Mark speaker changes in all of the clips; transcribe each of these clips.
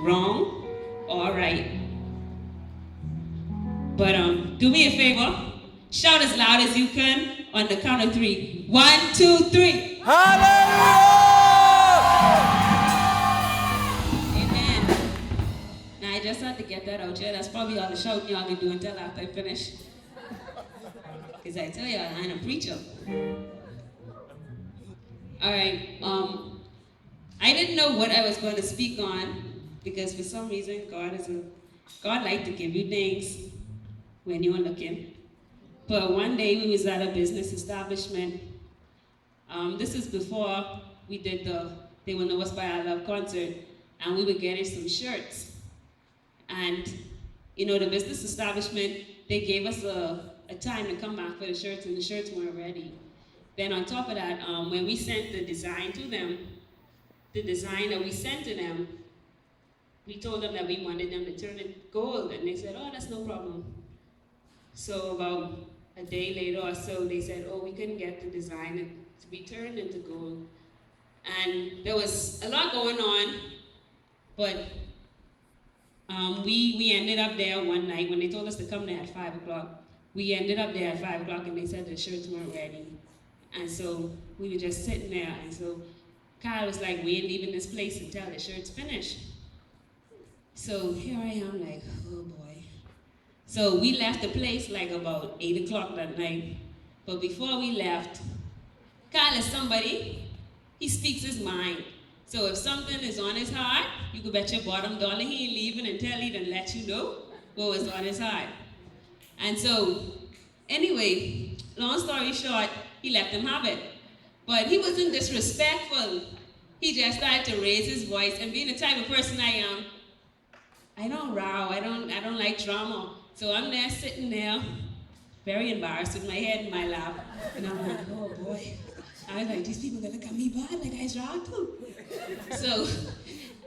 Speaker 1: wrong or right. But do me a favor, shout as loud as you can on the count of three. 1, 2, 3. Amen. Now I just had to get that out here. That's probably all the shouting y'all can do until after I finish. Because I tell y'all, I ain't a preacher. Alright, I didn't know what I was going to speak on because for some reason God like to give you things when you're looking. But one day we was at a business establishment. This is before we did the They Will Know Us by Our Love concert, and we were getting some shirts. And the business establishment, they gave us a time to come back for the shirts, and the shirts weren't ready. Then on top of that, when we sent the design to them, the design that we sent to them, we told them that we wanted them to turn it gold, and they said, oh, that's no problem. So about a day later or so, they said, oh, we couldn't get the design to be turned into gold. And there was a lot going on, but we ended up there one night when they told us to come there at 5 o'clock. We ended up there at 5 o'clock and they said the shirts weren't ready. And so we were just sitting there, and so Kyle was like, we ain't leaving this place until the shirt's finished. So here I am like, oh boy. So we left the place like about 8 o'clock that night. But before we left, Kyle is somebody, he speaks his mind. So if something is on his heart, you can bet your bottom dollar he ain't leaving until he done let you know what was on his heart. And so, anyway, long story short, he let them have it. But he wasn't disrespectful. He just started to raise his voice, and being the type of person I am, I don't row, I don't like drama. So I'm there sitting there, very embarrassed with my head in my lap. And I'm like, oh boy. I was like, these people gonna look at me bad like I was wrong too. So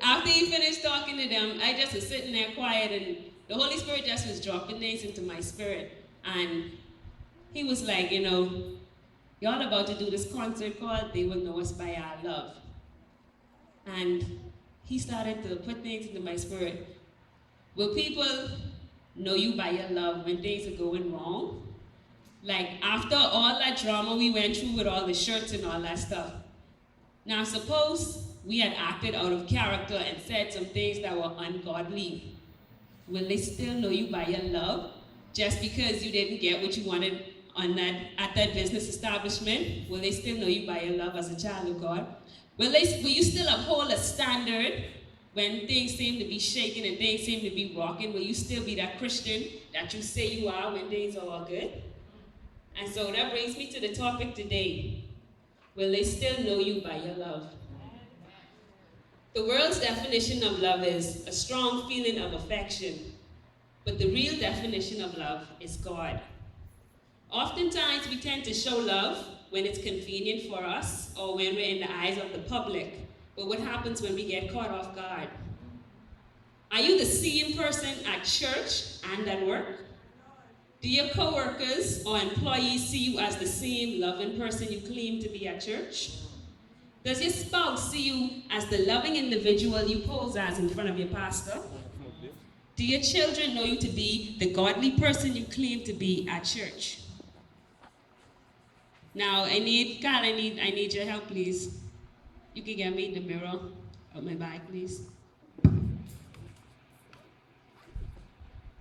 Speaker 1: after he finished talking to them, I just was sitting there quiet, and the Holy Spirit just was dropping things into my spirit. And he was like, y'all about to do this concert called They Will Know Us by Our Love. And he started to put things into my spirit. Will people know you by your love when things are going wrong? Like after all that drama we went through with all the shirts and all that stuff. Now suppose we had acted out of character and said some things that were ungodly. Will they still know you by your love just because you didn't get what you wanted at that business establishment? Will they still know you by your love as a child of God? Will you still uphold a standard when things seem to be shaking and things seem to be rocking? Will you still be that Christian that you say you are when things are all good? And so that brings me to the topic today. Will they still know you by your love? The world's definition of love is a strong feeling of affection, but the real definition of love is God. Oftentimes we tend to show love when it's convenient for us or when we're in the eyes of the public. But what happens when we get caught off guard? Are you the same person at church and at work? Do your coworkers or employees see you as the same loving person you claim to be at church? Does your spouse see you as the loving individual you pose as in front of your pastor? Do your children know you to be the godly person you claim to be at church? Now, I need your help, please. You can get me the mirror of my bag, please.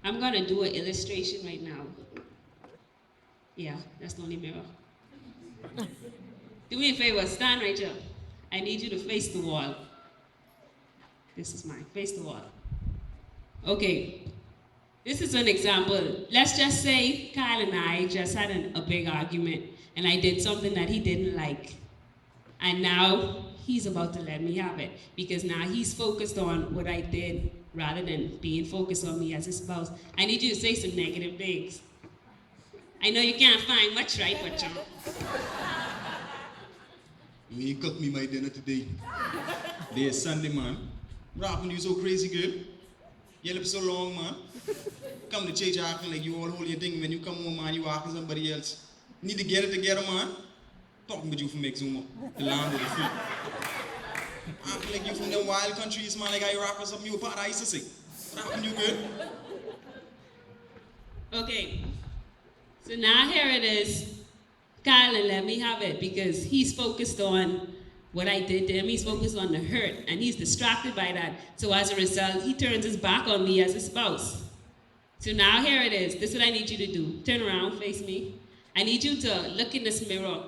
Speaker 1: I'm gonna do an illustration right now. Yeah, that's the only mirror. Do me a favor, stand right here. I need you to face the wall. This is mine, face the wall. Okay, this is an example. Let's just say Kyle and I just had a big argument, and I did something that he didn't like. And now he's about to let me have it, because now he's focused on what I did rather than being focused on me as his spouse. I need you to say some negative things. I know you can't find much, right, but
Speaker 2: you ain't cooked me my dinner today. Today is Sunday, man. What happened to you so crazy, girl? You live so long, man. Come to church acting like you all hold your thing. When you come home, man, you acting somebody else. You need to get it together, man. Talking with you for make Zuma. The land of the feet. Acting like you from them wild countries, man, like I rap or something, you a part of ISIS. What happened to you, girl?
Speaker 1: Okay, so now here it is. Kylan, let me have it because he's focused on what I did to him. He's focused on the hurt and he's distracted by that. So as a result, he turns his back on me as a spouse. So now here it is. This is what I need you to do. Turn around, face me. I need you to look in this mirror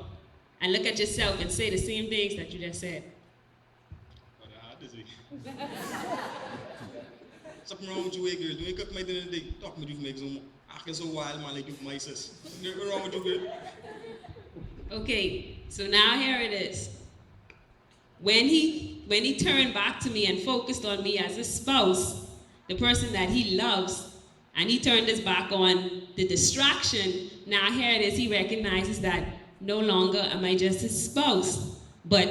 Speaker 1: and look at yourself and say the same things that you just said.
Speaker 2: Something wrong with you, girl. You ain't cook my dinner today. Talk with you for make some acting so wild, man, like you for my sis. What's wrong with you, girl?
Speaker 1: Okay, so now here it is. When he turned back to me and focused on me as a spouse, the person that he loves, and he turned his back on the distraction, now here it is, he recognizes that no longer am I just his spouse, but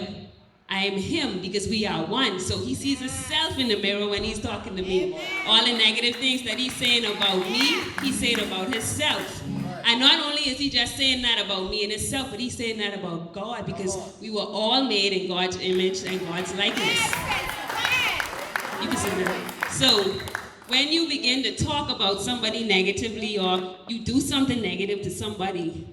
Speaker 1: I am him because we are one. So he sees himself in the mirror when he's talking to me. All the negative things that he's saying about me, he's saying about himself. And not only is he just saying that about me and himself, but he's saying that about God because we were all made in God's image and God's likeness. You can see that. So when you begin to talk about somebody negatively or you do something negative to somebody,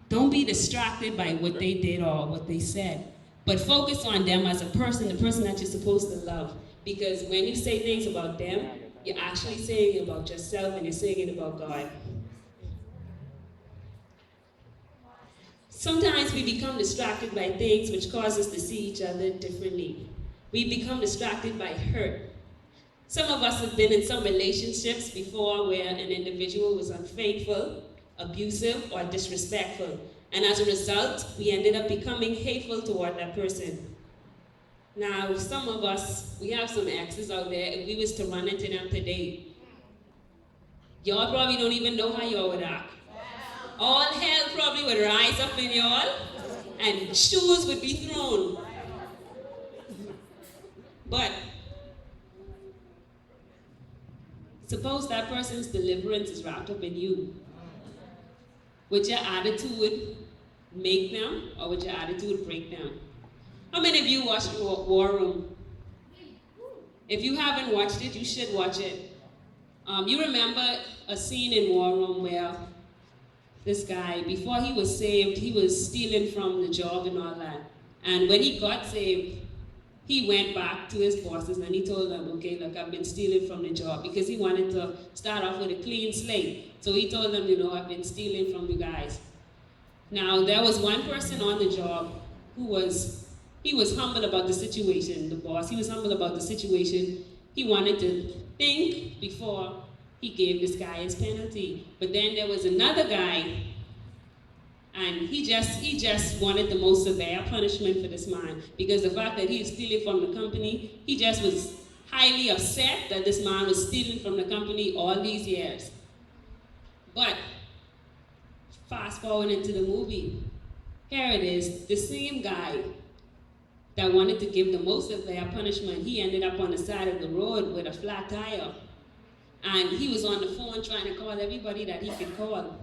Speaker 1: don't be distracted by what they did or what they said. But focus on them as a person, the person that you're supposed to love. Because when you say things about them, you're actually saying it about yourself and you're saying it about God. Sometimes we become distracted by things which cause us to see each other differently. We become distracted by hurt. Some of us have been in some relationships before where an individual was unfaithful, abusive, or disrespectful. And as a result, we ended up becoming hateful toward that person. Now, some of us, we have some exes out there, if we was to run into them today, y'all probably don't even know how y'all would act. All hell probably would rise up in y'all, and shoes would be thrown. But suppose that person's deliverance is wrapped up in you. Would your attitude make them, or would your attitude break them? How many of you watched War Room? If you haven't watched it, you should watch it. You remember a scene in War Room where this guy, before he was saved, he was stealing from the job and all that. And when he got saved, he went back to his bosses and he told them, okay, look, I've been stealing from the job, because he wanted to start off with a clean slate. So he told them, I've been stealing from you guys. Now, there was one person on the job who was humble about the situation, the boss. He was humble about the situation. He wanted to think before he gave this guy his penalty. But then there was another guy, and he just wanted the most severe punishment for this man, because the fact that he was stealing from the company, he just was highly upset that this man was stealing from the company all these years. But fast forward into the movie, here it is, the same guy that wanted to give the most severe punishment, he ended up on the side of the road with a flat tire. And he was on the phone trying to call everybody that he could call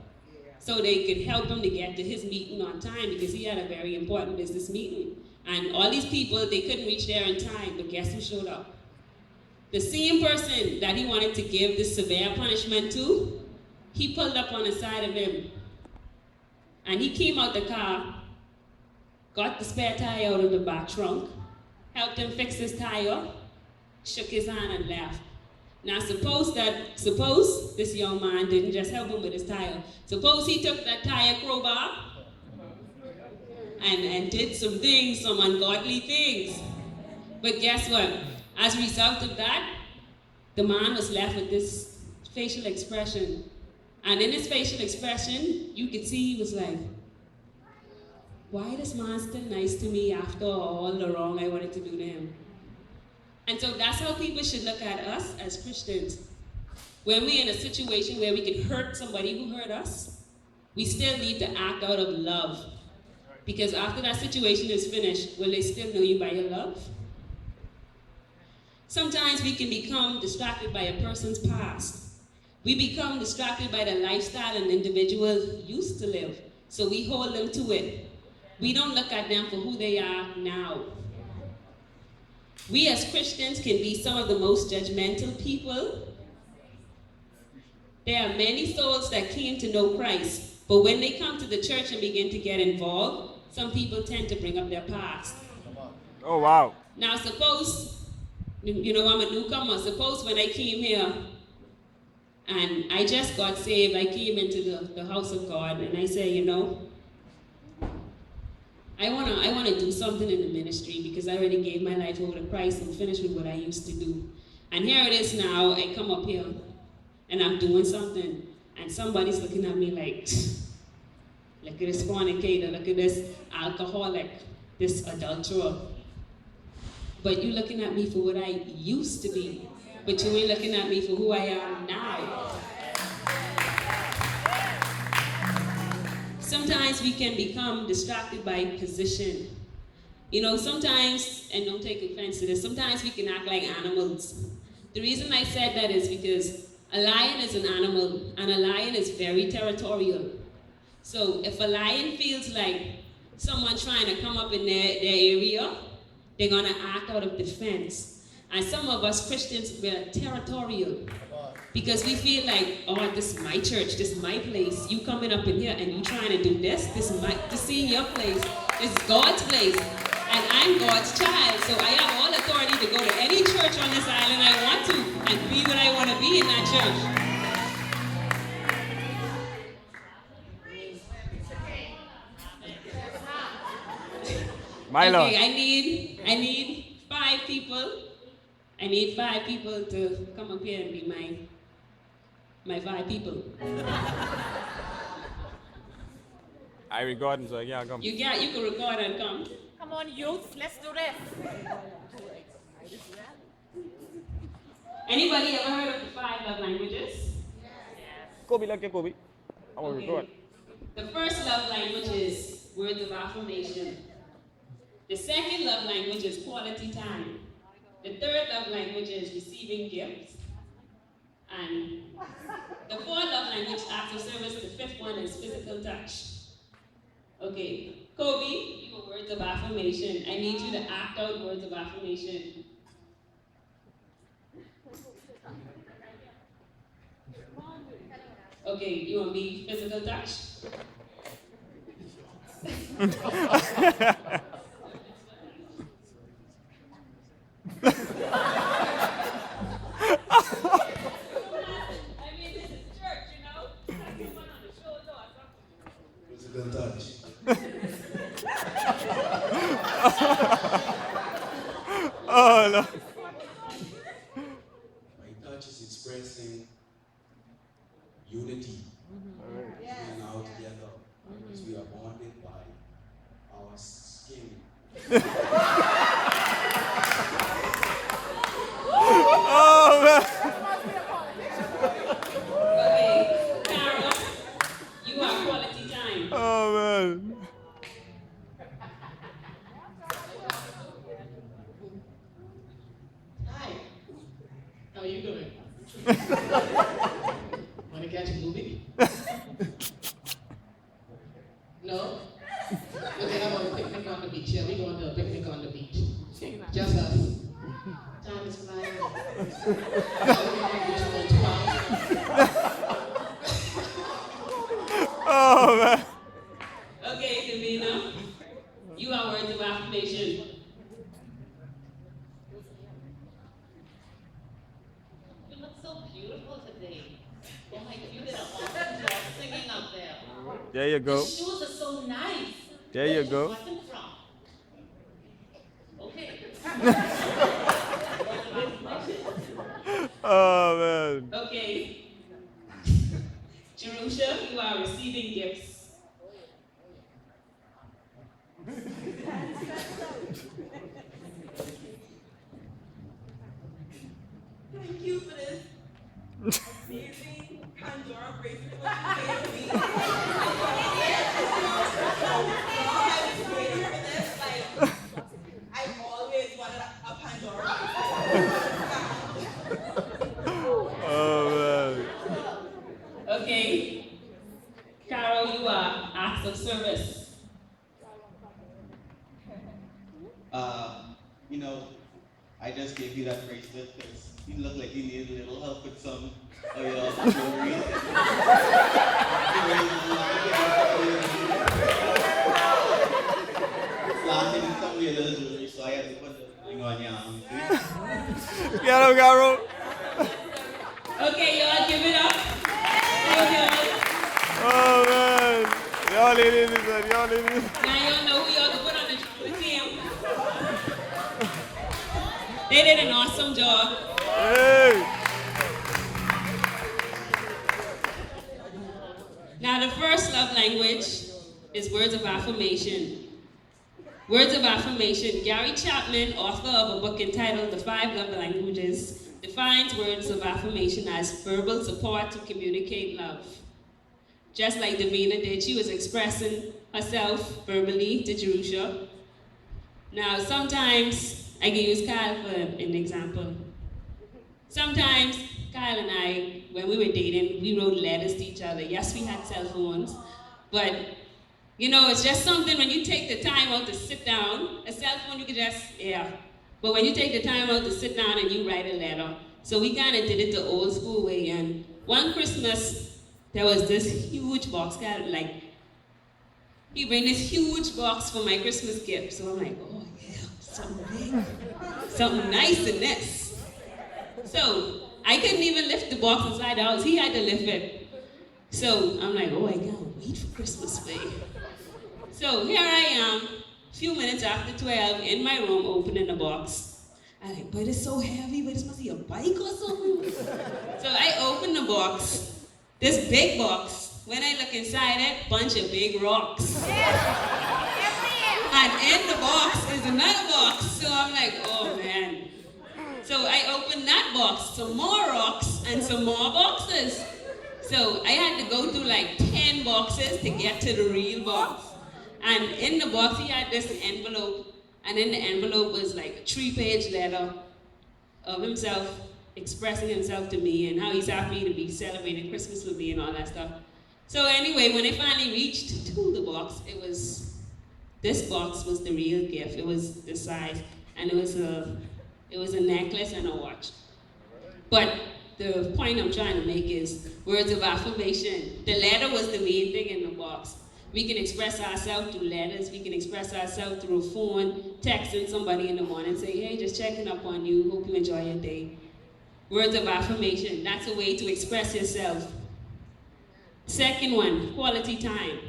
Speaker 1: so they could help him to get to his meeting on time, because he had a very important business meeting. And all these people, they couldn't reach there in time, but guess who showed up? The same person that he wanted to give this severe punishment to, he pulled up on the side of him. And he came out the car, got the spare tire out of the back trunk, helped him fix his tire, shook his hand and left. Now suppose this young man didn't just help him with his tire. Suppose he took that tire crowbar and did some things, some ungodly things. But guess what? As a result of that, the man was left with this facial expression. And in his facial expression, you could see he was like, why this man still nice to me after all the wrong I wanted to do to him? And so that's how people should look at us as Christians. When we're in a situation where we can hurt somebody who hurt us, we still need to act out of love. Because after that situation is finished, will they still know you by your love? Sometimes we can become distracted by a person's past. We become distracted by the lifestyle an individual used to live. So we hold them to it. We don't look at them for who they are now. We as Christians can be some of the most judgmental people. There are many souls that came to know Christ, but when they come to the church and begin to get involved, some people tend to bring up their past.
Speaker 3: Oh, wow.
Speaker 1: Now, suppose, I'm a newcomer. Suppose when I came here and I just got saved, I came into the house of God and I say, I wanna do something in the ministry because I already gave my life over to Christ and finished with what I used to do. And here it is now, I come up here and I'm doing something and somebody's looking at me like, look at this fornicator, look at this alcoholic, this adulterer. But you're looking at me for what I used to be, but you ain't looking at me for who I am now. Sometimes we can become distracted by position. Sometimes, and don't take offense to this, sometimes we can act like animals. The reason I said that is because a lion is an animal, and a lion is very territorial. So if a lion feels like someone trying to come up in their area, they're gonna act out of defense. And some of us Christians, we're territorial. Because we feel like, oh, this is my church, this is my place. You coming up in here and you trying to do this is your place. This is God's place. And I'm God's child, so I have all authority to go to any church on this island I want to and be what I want to be in that church.
Speaker 3: My Lord.
Speaker 1: Okay, I need 5 people. I need 5 people to come up here and be my 5 people.
Speaker 3: I regard him, so yeah, come.
Speaker 1: You can record and come.
Speaker 4: Come on, youth, let's do this.
Speaker 1: Anybody ever heard of the 5 love languages?
Speaker 3: Kobe, like Kobe. I want to record.
Speaker 1: The first love language is words of affirmation. The second love language is quality time. The third love language is receiving gifts. And the fourth love language, acts of service. The fifth one is physical touch. Okay, Kobe, you have words of affirmation. I need you to act out words of affirmation. Okay, you want me physical touch?
Speaker 5: Physical touch.
Speaker 3: Oh, no.
Speaker 5: My touch is expressing unity. We are now together because we are bonded by our skin.
Speaker 3: Oh, man.
Speaker 1: Okay, Carol, you are quality time.
Speaker 3: Oh, man.
Speaker 6: Hi. How are you doing? Want to catch a movie? No? Okay, how about a picnic on the beach? Yeah, we're going to a picnic on the beach. Just us. Time is flying.
Speaker 3: Oh, man.
Speaker 1: Okay, Davina, you are words of affirmation.
Speaker 4: You look so beautiful today. Oh my, you did an awesome job singing up there.
Speaker 3: There you go.
Speaker 4: The shoes are so nice.
Speaker 3: There you
Speaker 4: Where did
Speaker 3: go.
Speaker 4: got them from? Okay.
Speaker 3: Oh, man.
Speaker 1: Okay. Jerusha, you are receiving gifts.
Speaker 7: Thank you for this amazing Pandora bracelet. What you gave me. I've been waiting for this. Like, I've always wanted a Pandora bracelet.
Speaker 3: Oh, man.
Speaker 1: Okay. Carol, you are acts of service.
Speaker 5: You know, I
Speaker 8: look like you need a little help with some of your jewelry. Lacking in some of your little jewelry, so I had to put the ring on your arm.
Speaker 3: Get him, Garo.
Speaker 1: Okay, y'all, give it up. Thank y'all.
Speaker 3: Oh, man. Y'all ladies, man. Y'all ladies.
Speaker 1: Now y'all know who y'all can put on the team. They did an awesome job.
Speaker 3: Hey.
Speaker 1: Now the first love language is words of affirmation. Words of affirmation. Gary Chapman, author of a book entitled The 5 Love Languages, defines words of affirmation as verbal support to communicate love. Just like Davina did, she was expressing herself verbally to Jerusha. Now sometimes, I can use Kyle for an example. Sometimes Kyle and I, when we were dating, we wrote letters to each other. Yes, we had cell phones, but you know, it's just something when you take the time out to sit down. A cell phone, you can just, yeah. But when you take the time out to sit down and you write a letter. So we kind of did it the old school way. And one Christmas, there was this huge box, kind of like, he bring this huge box for my Christmas gift. So I'm like, oh yeah, something big, something nice in this. So I couldn't even lift the box inside the house. He had to lift it. So I'm like, oh, I gotta wait for Christmas Day. So here I am, a few minutes after 12, in my room, opening the box. I'm like, but it's so heavy, but this must be a bike or something. So I open the box, this big box. When I look inside it, bunch of big rocks. And in the box is another box. So I'm like, oh man. So I opened that box, some more rocks and some more boxes. So I had to go through like 10 boxes to get to the real box. And in the box, he had this envelope. And in the envelope was like a 3-page letter of himself expressing himself to me and how he's happy to be celebrating Christmas with me and all that stuff. So anyway, when I finally reached to the box, this box was the real gift. It was the size, and it was a necklace and a watch. But the point I'm trying to make is words of affirmation. The letter was the main thing in the box. We can express ourselves through letters. We can express ourselves through a phone, texting somebody in the morning, say, hey, just checking up on you. Hope you enjoy your day. Words of affirmation. That's a way to express yourself. Second one, quality time.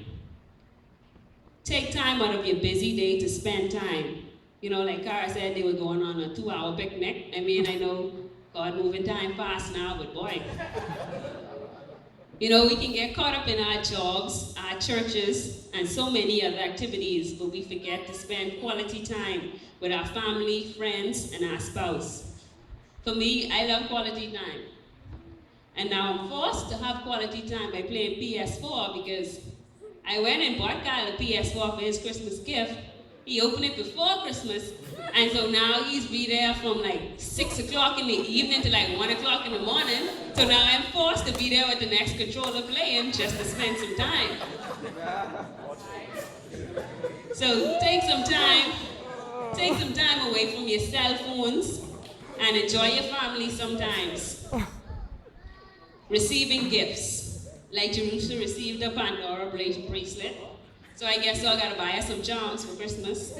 Speaker 1: Take time out of your busy day to spend time. You know, like Cara said, they were going on a 2-hour picnic. I mean, I know God moving time fast now, but boy. You know, we can get caught up in our jobs, our churches, and so many other activities, but we forget to spend quality time with our family, friends, and our spouse. For me, I love quality time. And now I'm forced to have quality time by playing PS4 because I went and bought Kyle a PS4 for his Christmas gift. He opened it before Christmas, and so now he's be there from like 6 o'clock in the evening to like 1 o'clock in the morning. So now I'm forced to be there with the next controller playing just to spend some time. So take some time away from your cell phones and enjoy your family sometimes. Receiving gifts, like Jerusha received a Pandora bracelet. So I guess I gotta buy her some charms for Christmas.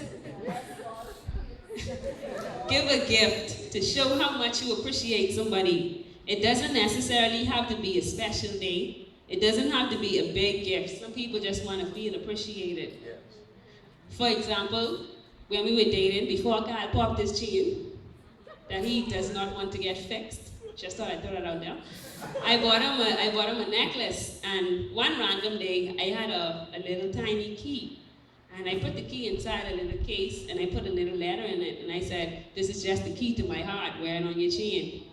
Speaker 1: Give a gift to show how much you appreciate somebody. It doesn't necessarily have to be a special day. It doesn't have to be a big gift. Some people just want to feel appreciated. Yes. For example, when we were dating, before Kyle popped his chain, that he does not want to get fixed, just thought I'd throw that out there. I bought him a necklace, and one random day, I had a little tiny key. And I put the key inside a little case, and I put a little letter in it, and I said, this is just the key to my heart, wear it on your chain.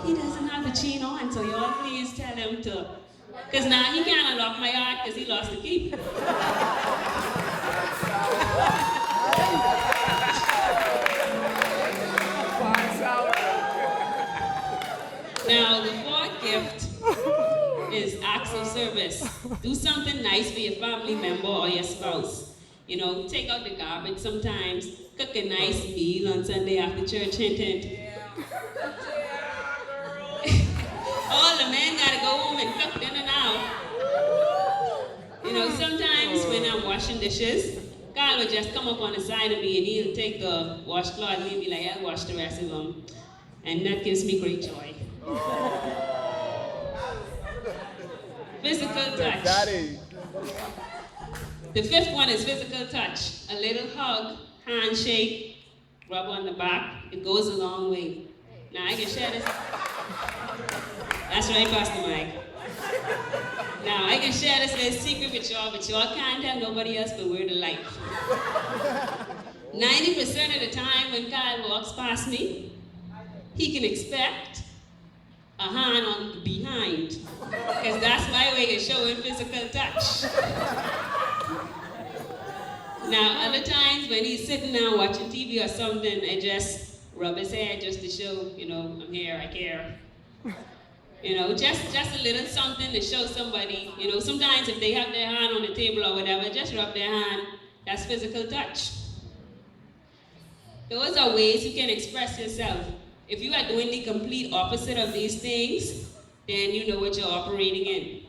Speaker 1: He doesn't have the chain on, so y'all please tell him to, because now he can't unlock my heart because he lost the key. Now, the fourth gift is acts of service. Do something nice for your family member or your spouse. You know, take out the garbage sometimes, cook a nice meal on Sunday after church, hint, hint. All the men gotta go home and cook dinner now. You know, sometimes when I'm washing dishes, God will just come up on the side of me and he'll take the washcloth and he'll be like, I'll wash the rest of them. And that gives me great joy. Physical touch.
Speaker 3: Daddy.
Speaker 1: The fifth one is physical touch. A little hug, handshake, rub on the back. It goes a long way. Now I can share this. That's right, Pastor Mike. Now I can share this little secret with y'all, but y'all can't tell nobody else but we're the light. 90% of the time when God walks past me, he can expect a hand on the behind. Because that's my way of showing physical touch. Now, other times when he's sitting down watching TV or something, I just rub his hair just to show, you know, I'm here, I care. You know, just a little something to show somebody. You know, sometimes if they have their hand on the table or whatever, just rub their hand. That's physical touch. Those are ways you can express yourself. If you are doing the complete opposite of these things, then you know what you're operating in.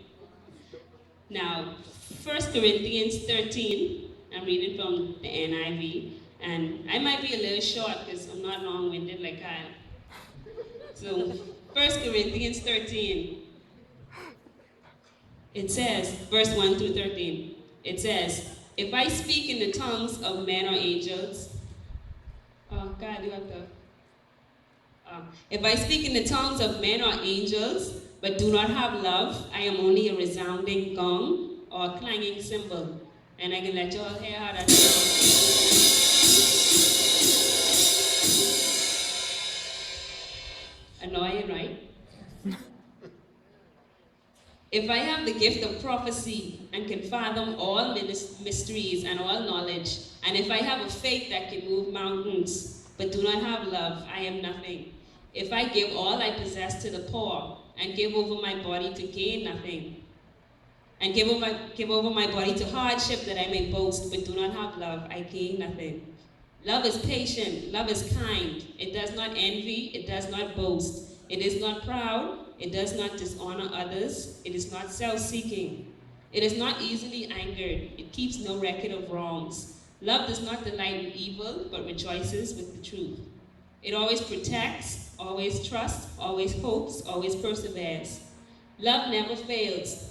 Speaker 1: Now, 1 Corinthians 13, I'm reading from the NIV, and I might be a little short because I'm not long-winded like Kyle. So, 1 Corinthians 13, it says, verse 1 through 13, it says, if I speak in the tongues of men or angels, oh God, you have to, if I speak in the tongues of men or angels, but do not have love, I am only a resounding gong or a clanging cymbal. And I can let y'all hear how that sounds. Annoying, right? If I have the gift of prophecy and can fathom all mysteries and all knowledge, and if I have a faith that can move mountains, but do not have love, I am nothing. If I give all I possess to the poor and give over my body to gain nothing, and give over my body to hardship that I may boast, but do not have love, I gain nothing. Love is patient, love is kind. It does not envy, it does not boast. It is not proud, it does not dishonor others, it is not self-seeking. It is not easily angered, it keeps no record of wrongs. Love does not delight in evil, but rejoices with the truth. It always protects, always trusts, always hopes, always perseveres. Love never fails,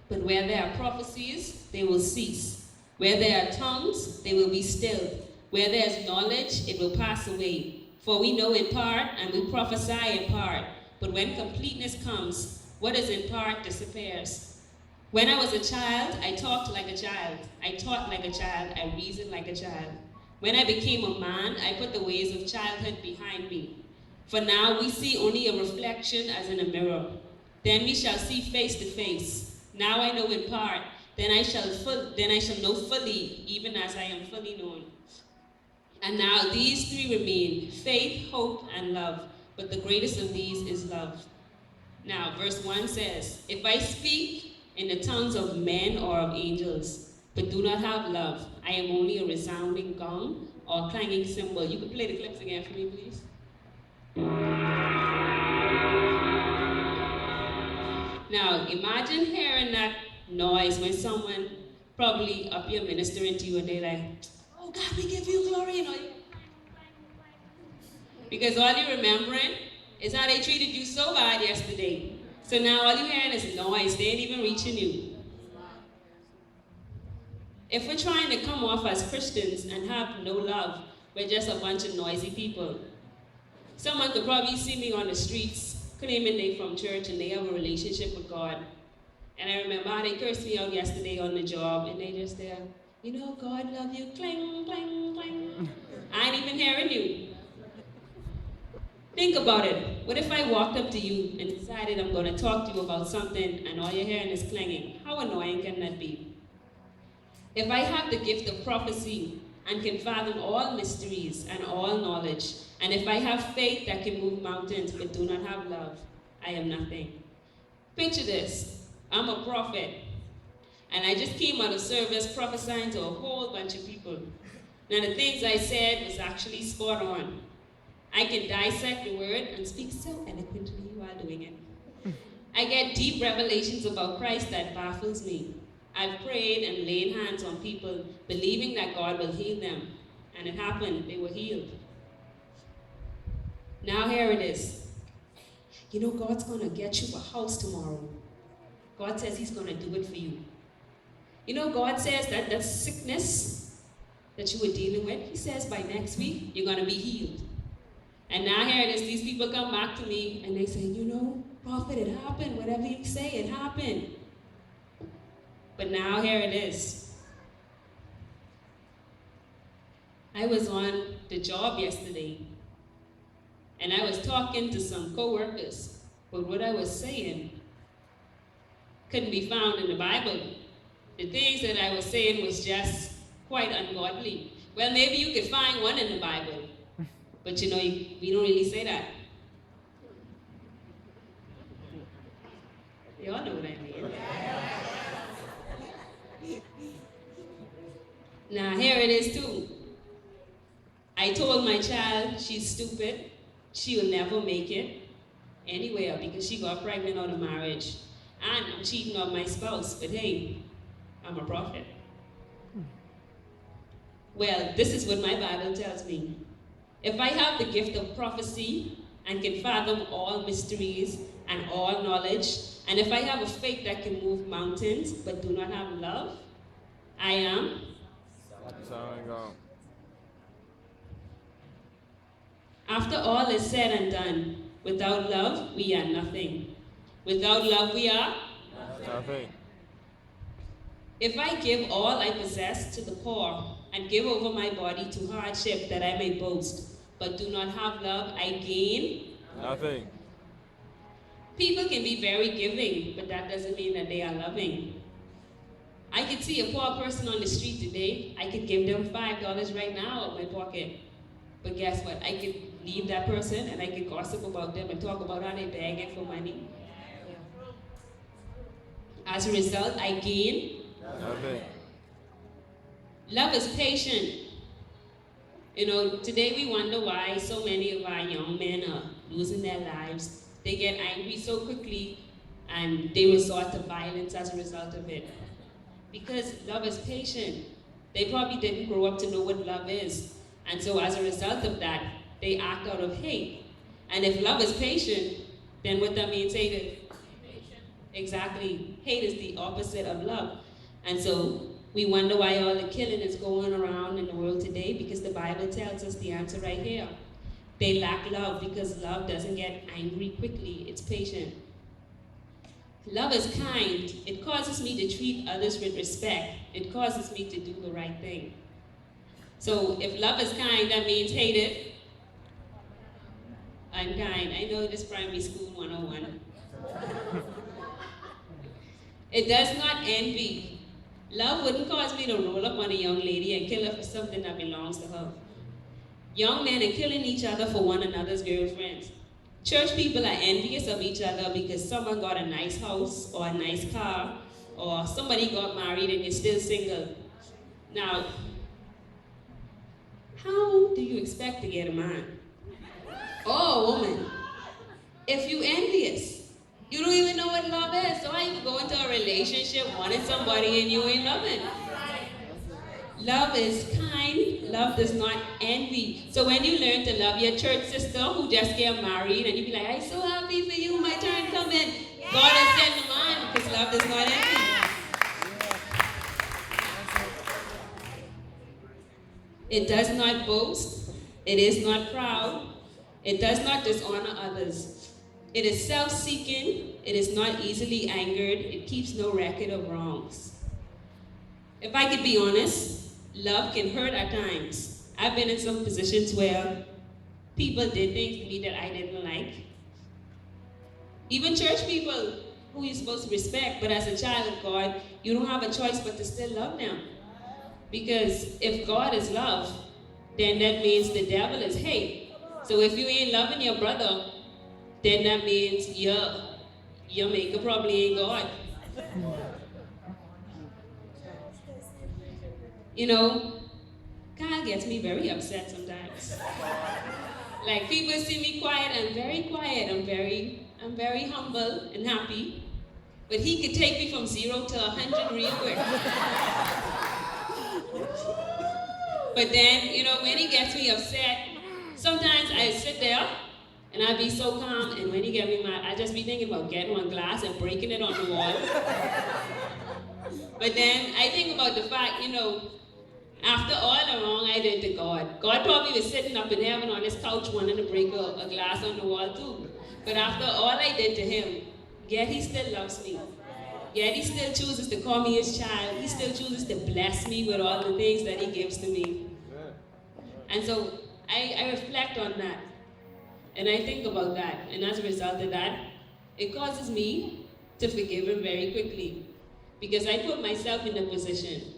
Speaker 1: but where there are prophecies, they will cease. Where there are tongues, they will be stilled. Where there is knowledge, it will pass away. For we know in part, and we prophesy in part. But when completeness comes, what is in part disappears. When I was a child, I talked like a child. I taught like a child. I reasoned like a child. When I became a man, I put the ways of childhood behind me. For now we see only a reflection as in a mirror. Then we shall see face to face. Now I know in part, then I shall know fully, even as I am fully known. And now these three remain, faith, hope, and love. But the greatest of these is love. Now, verse 1 says, if I speak in the tongues of men or of angels, but do not have love, I am only a resounding gong or a clanging cymbal. You could play the clips again for me, please. Now, imagine hearing that noise when someone probably up here ministering to you and they're like, oh God, we give you glory, you know. Because all you're remembering is how they treated you so bad yesterday. So now all you're hearing is noise. They ain't even reaching you. If we're trying to come off as Christians and have no love, we're just a bunch of noisy people. Someone could probably see me on the streets claiming they're from church and they have a relationship with God. And I remember how they cursed me out yesterday on the job and they just there, you know, God love you, clang, clang, clang. I ain't even hearing you. Think about it. What if I walked up to you and decided I'm going to talk to you about something and all you're hearing is clanging? How annoying can that be? If I have the gift of prophecy and can fathom all mysteries and all knowledge, and if I have faith that can move mountains but do not have love, I am nothing. Picture this. I'm a prophet, and I just came out of service prophesying to a whole bunch of people. Now the things I said was actually spot on. I can dissect the word and speak so eloquently while doing it. I get deep revelations about Christ that baffles me. I've prayed and laid hands on people, believing that God will heal them. And it happened, they were healed. Now here it is. You know, God's gonna get you a house tomorrow. God says he's gonna do it for you. You know, God says that the sickness that you were dealing with, he says by next week, you're gonna be healed. And now here it is, these people come back to me and they say, you know, prophet, it happened. Whatever you say, it happened. But now here it is. I was on the job yesterday and I was talking to some co-workers, but what I was saying couldn't be found in the Bible. The things that I was saying was just quite ungodly. Well, maybe you could find one in the Bible, but you know, we don't really say that. You all know what I mean. Now, here it is too. I told my child she's stupid. She will never make it anywhere because she got pregnant out of marriage. And I'm cheating on my spouse, but hey, I'm a prophet. Well, this is what my Bible tells me. If I have the gift of prophecy and can fathom all mysteries and all knowledge, and if I have a faith that can move mountains but do not have love, I am. After all is said and done, without love, we are nothing. Without love, we are
Speaker 3: Nothing.
Speaker 1: If I give all I possess to the poor and give over my body to hardship that I may boast, but do not have love, I gain
Speaker 3: Nothing.
Speaker 1: People can be very giving, but that doesn't mean that they are loving. I could see a poor person on the street today. I could give them $5 right now out of my pocket. But guess what? I could leave that person and I could gossip about them and talk about how they're begging for money. As a result, I gain
Speaker 3: Nothing.
Speaker 1: Love is patient. You know, today we wonder why so many of our young men are losing their lives. They get angry so quickly and they resort to violence as a result of it. Because love is patient. They probably didn't grow up to know what love is. And so as a result of that, they act out of hate. And if love is patient, then what that means, hate is? Exactly. Hate is the opposite of love. And so we wonder why all the killing is going around in the world today, because the Bible tells us the answer right here. They lack love because love doesn't get angry quickly. It's patient. Love is kind. It causes me to treat others with respect. It causes me to do the right thing. So if love is kind, that means hate it. Unkind. I know this primary school 101. It does not envy. Love wouldn't cause me to roll up on a young lady and kill her for something that belongs to her. Young men are killing each other for one another's girlfriends. Church people are envious of each other because someone got a nice house or a nice car, or somebody got married and you're still single. Now, how do you expect to get a man or a woman if you envious? You don't even know what love is. So how you go into a relationship wanting somebody and you ain't loving? Love is kind. Love does not envy. So when you learn to love your church sister who just get married and you be like, I'm so happy for you, my turn coming. God has sent them on because love does not envy. It does not boast. It is not proud. It does not dishonor others. It is self-seeking. It is not easily angered. It keeps no record of wrongs. If I could be honest, love can hurt at times. I've been in some positions where people did things to me that I didn't like. Even church people who you're supposed to respect, but as a child of God, you don't have a choice but to still love them. Because if God is love, then that means the devil is hate. So if you ain't loving your brother, then that means your maker probably ain't God. You know, God gets me very upset sometimes. Like people see me quiet, I'm very quiet. I'm very humble and happy. But he could take me from 0 to 100 real quick. But then, you know, when he gets me upset, sometimes I sit there and I be so calm, and when he get me mad, I just be thinking about getting one glass and breaking it on the wall. But then I think about the fact, you know, after all the wrong I did to God, God probably was sitting up in heaven on his couch wanting to break a glass on the wall too. But after all I did to him, yet he still loves me. Yet he still chooses to call me his child. He still chooses to bless me with all the things that he gives to me. And so I reflect on that. And I think about that. And as a result of that, it causes me to forgive him very quickly. Because I put myself in a position.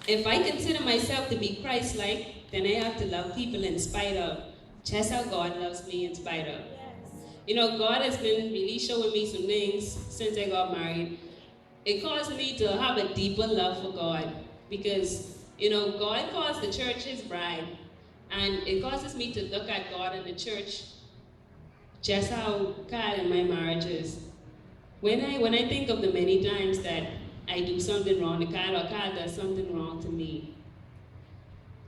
Speaker 1: If I consider myself to be Christ-like, then I have to love people in spite of, just how God loves me in spite of. You know, God has been really showing me some things since I got married. It caused me to have a deeper love for God because, you know, God calls the church his bride. And it causes me to look at God and the church just how God in my marriage is. When I think of the many times that I do something wrong to God or God does something wrong to me,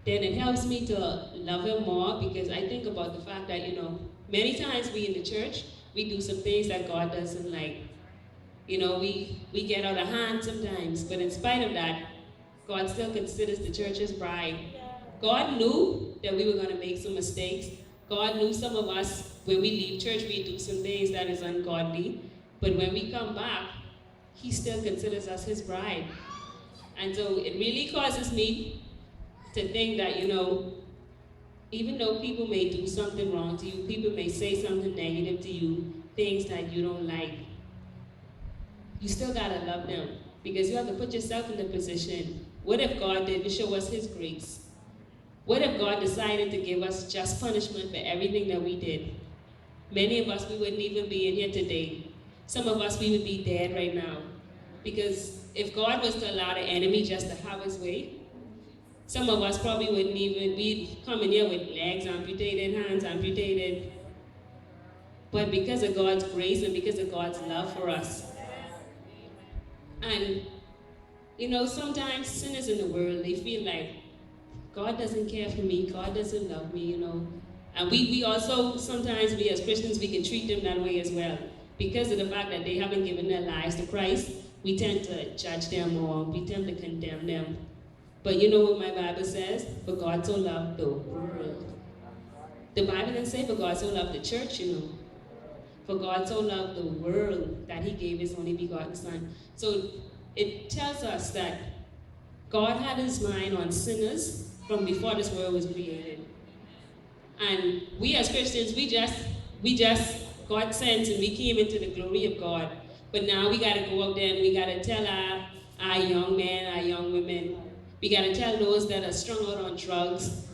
Speaker 1: then it helps me to love him more because I think about the fact that, you know, many times we in the church, we do some things that God doesn't like. You know, we get out of hand sometimes, but in spite of that, God still considers the church his bride. God knew that we were going to make some mistakes. God knew some of us, when we leave church, we do some things that is ungodly. But when we come back, he still considers us his bride. And so it really causes me to think that, you know, even though people may do something wrong to you, people may say something negative to you, things that you don't like, you still gotta love them because you have to put yourself in the position. What if God didn't show us his grace? What if God decided to give us just punishment for everything that we did? Many of us, we wouldn't even be in here today. Some of us, we would be dead right now. Because if God was to allow the enemy just to have his way, some of us probably wouldn't even be coming here with legs amputated, hands amputated. But because of God's grace and because of God's love for us. And, you know, sometimes sinners in the world, they feel like God doesn't care for me, God doesn't love me, you know. And we also, sometimes we as Christians, we can treat them that way as well. Because of the fact that they haven't given their lives to Christ, we tend to judge them or we tend to condemn them. But you know what my Bible says? For God so loved the world. The Bible didn't say for God so loved the church, you know. For God so loved the world that he gave his only begotten son. So it tells us that God had his mind on sinners from before this world was created. And we as Christians, we just got sent and we came into the glory of God. But now we gotta go out there and we gotta tell our young men, our young women, we gotta tell those that are strung out on drugs,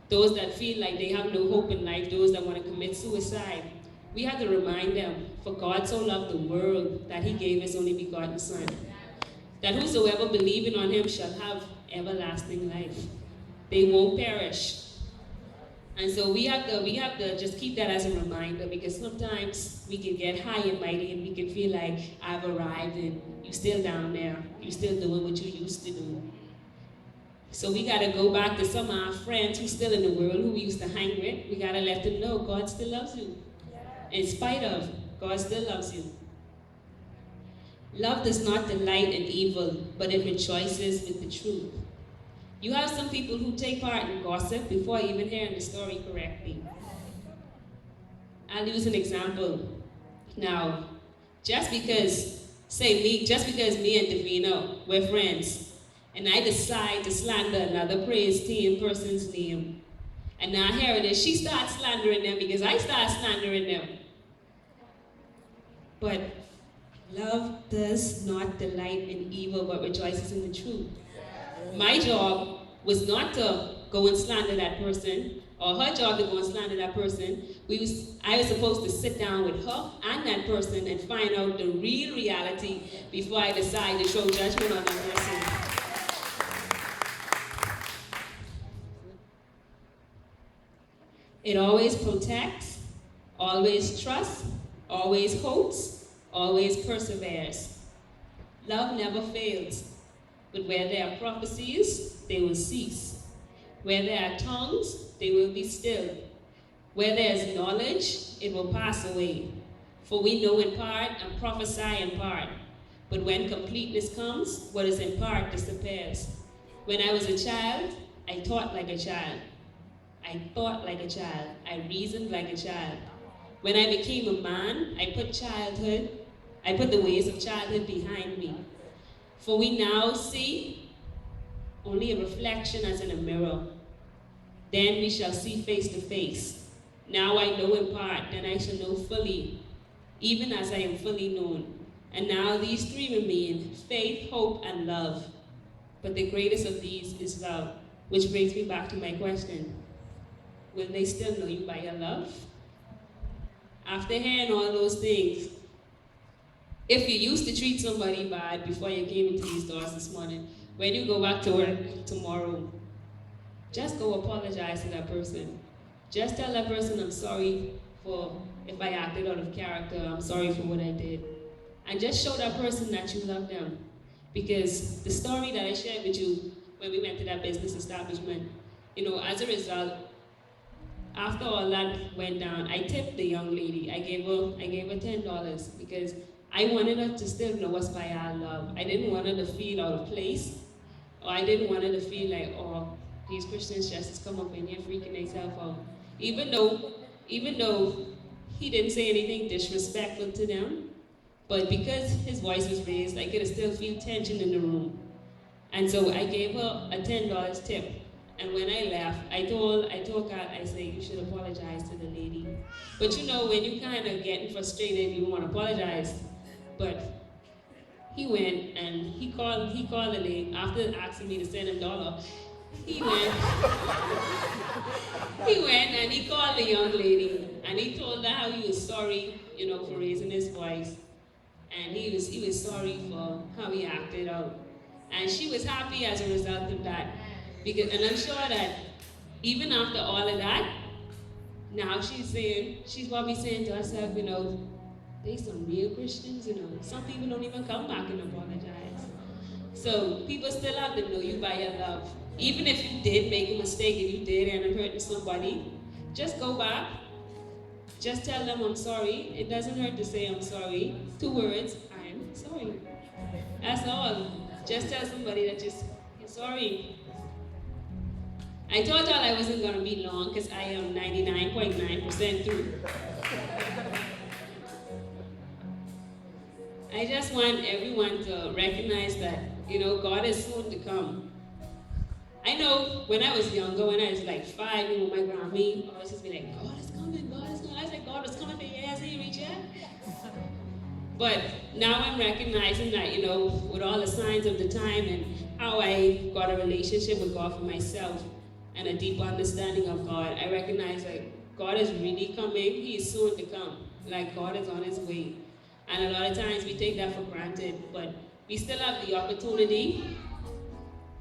Speaker 1: those that feel like they have no hope in life, those that want to commit suicide. We have to remind them, for God so loved the world that he gave his only begotten son, that whosoever believing on him shall have everlasting life. They won't perish. And so we have to just keep that as a reminder because sometimes we can get high and mighty and we can feel like I've arrived and you're still down there. You're still doing what you used to do. So we got to go back to some of our friends who's still in the world, who we used to hang with. We got to let them know God still loves you. In spite of, God still loves you. Love does not delight in evil, but it rejoices with the truth. You have some people who take part in gossip before even hearing the story correctly. I'll use an example. Now, just because me and Davina, we're friends, and I decide to slander another praise team person's name, and now here it is, she starts slandering them because I start slandering them. But love does not delight in evil, but rejoices in the truth. My job was not to go and slander that person, or her job to go and slander that person. I was supposed to sit down with her and that person and find out the real reality before I decide to throw judgment on that person. It always protects, always trusts, always hopes, always perseveres. Love never fails, but where there are prophecies, they will cease. Where there are tongues, they will be stilled. Where there is knowledge, it will pass away. For we know in part and prophesy in part. But when completeness comes, what is in part disappears. When I was a child, I thought like a child. I thought like a child. I reasoned like a child. When I became a man, I put the ways of childhood behind me. For we now see only a reflection as in a mirror. Then we shall see face to face. Now I know in part, then I shall know fully, even as I am fully known. And now these three remain, faith, hope, and love. But the greatest of these is love, which brings me back to my question. Will they still know you by your love? After hearing all those things, if you used to treat somebody bad before you came into these doors this morning, when you go back to work tomorrow, just go apologize to that person. Just tell that person, I'm sorry for if I acted out of character, I'm sorry for what I did. And just show that person that you love them. Because the story that I shared with you when we went to that business establishment, as a result, after all that went down, I tipped the young lady. I gave her $10 because I wanted her to still know us by our love. I didn't want her to feel out of place, or I didn't want her to feel like, oh, these Christians just come up in here freaking themselves out. Even though he didn't say anything disrespectful to them, but because his voice was raised, I could still feel tension in the room. And so I gave her a $10 tip. And when I left, I told God, I said, you should apologize to the lady. But when you kind of getting frustrated, you don't want to apologize. But he went and he called the lady after asking me to send him $1. He went and he called the young lady and he told her how he was sorry, for raising his voice. And he was sorry for how he acted out. And she was happy as a result of that. And I'm sure that even after all of that, now she's probably saying to herself, they some real Christians, some people don't even come back and apologize. So people still have to know you by your love. Even if you did make a mistake and you did end up hurting somebody, just go back. Just tell them I'm sorry. It doesn't hurt to say I'm sorry. 2 words, I'm sorry. That's all. Just tell somebody that you're sorry. I told y'all I wasn't going to be long because I am 99.9% through. I just want everyone to recognize that, God is soon to come. I know when I was younger, when I was like 5, my grandma always just be like, God is coming, God is coming. I was like, God was coming for years, he reached yet. But now I'm recognizing that, with all the signs of the time and how I got a relationship with God for myself and a deep understanding of God, I recognize God is really coming. He is soon to come. God is on his way. And a lot of times we take that for granted, but we still have the opportunity.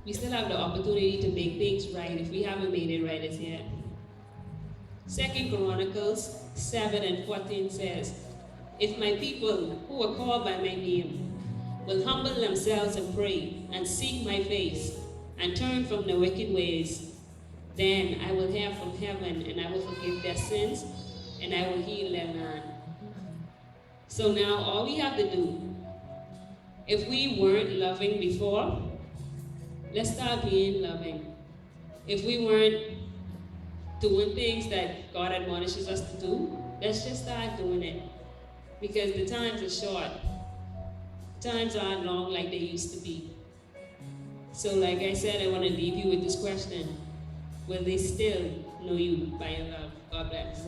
Speaker 1: We still have the opportunity to make things right if we haven't made it right as yet. 2 Chronicles 7:14 says, if my people who are called by my name will humble themselves and pray and seek my face and turn from their wicked ways, then I will hear from heaven and I will forgive their sins and I will heal their land. So now all we have to do, if we weren't loving before, let's start being loving. If we weren't doing things that God admonishes us to do, let's just start doing it. Because the times are short. Times aren't long like they used to be. So like I said, I want to leave you with this question. Will they still know you by your love? God bless.